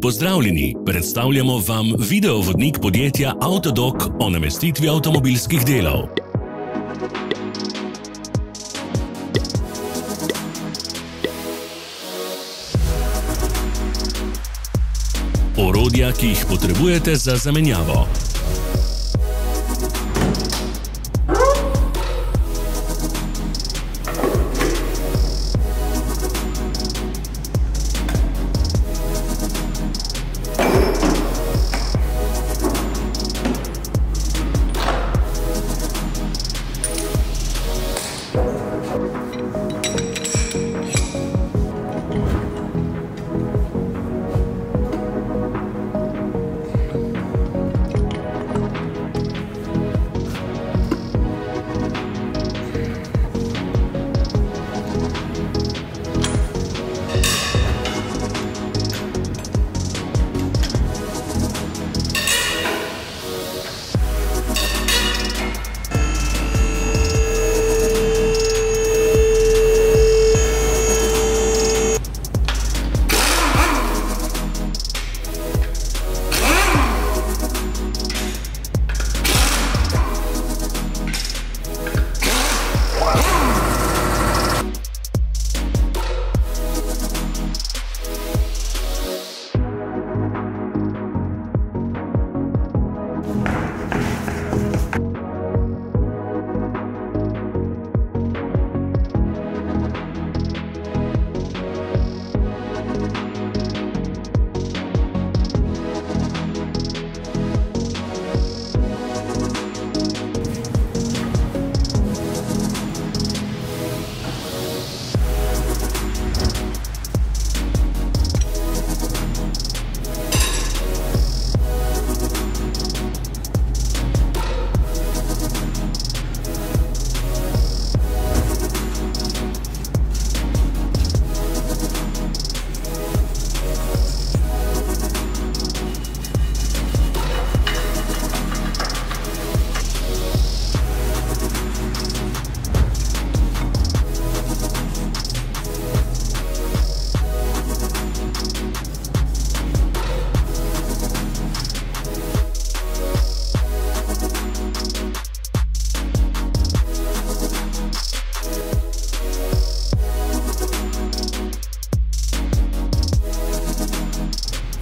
Pozdravljeni, predstavljamo vam videovodnik podjetja Avtodok o namestitvi avtomobilskih delov. Orodja, ki jih potrebujete za zamenjavo.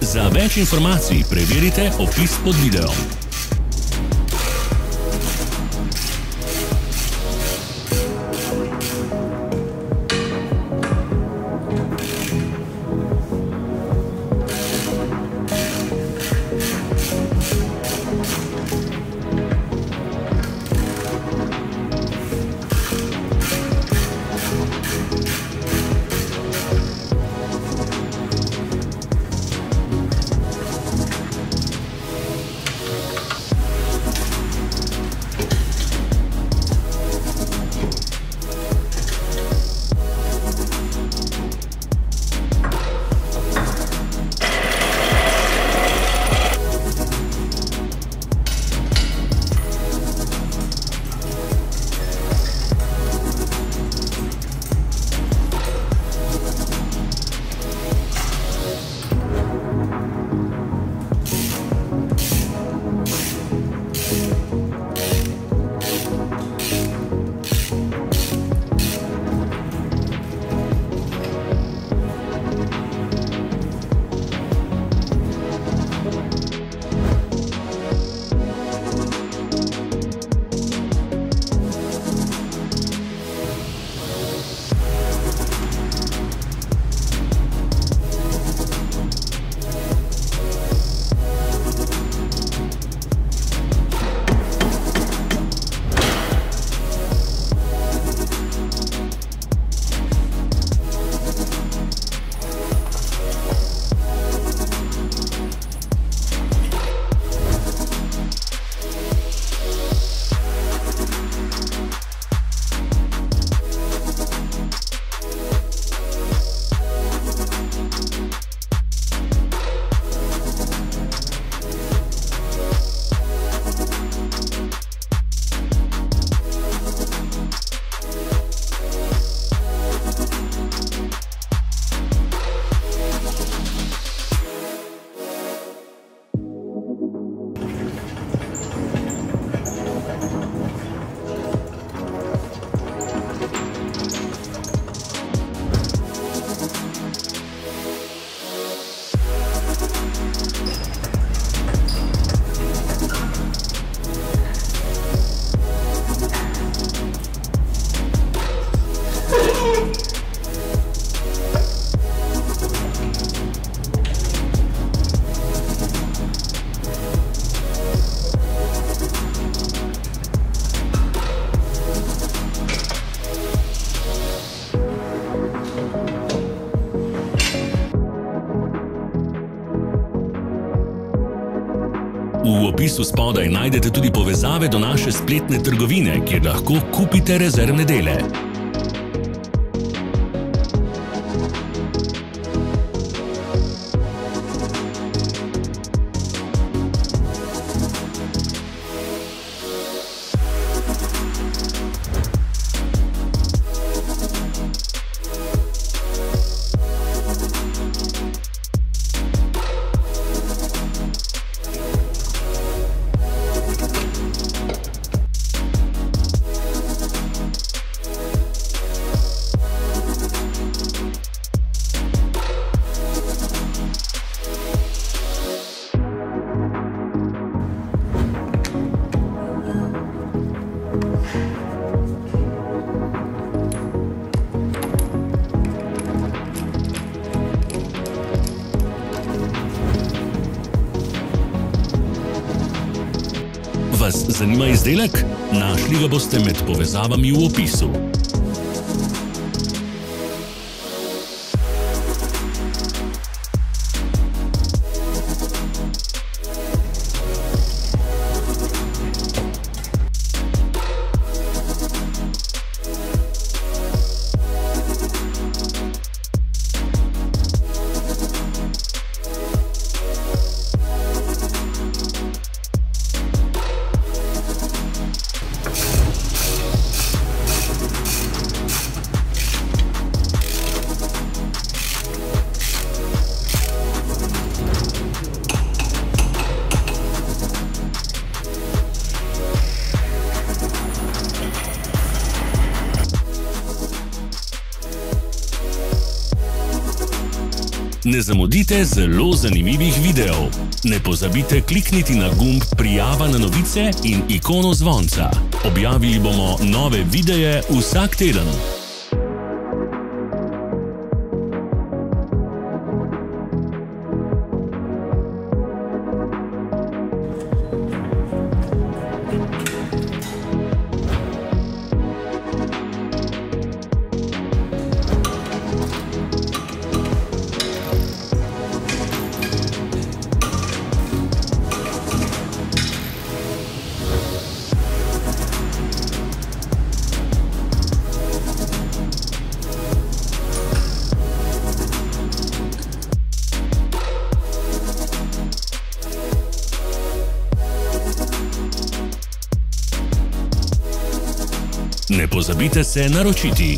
Za več informacij preverite opis pod videom. V opisu spodaj najdete tudi povezave do naše spletne trgovine, kjer lahko kupite rezervne dele. Vas zanima izdelek? Našli ga boste med povezavami v opisu. Ne zamudite zelo zanimivih videov. Ne pozabite klikniti na gumb Prijava na novice in ikono zvonca. Objavili bomo nove videe vsak teden. Ne pozabite se naročiti.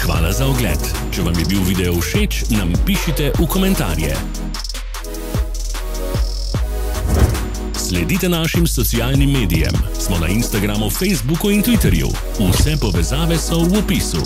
Hvala za ogled. Če vam je bil video všeč, nam pišite v komentarje. Sledite našim socialnim medijem. Smo na Instagramu, Facebooku in Twitterju. Vse povezave so v opisu.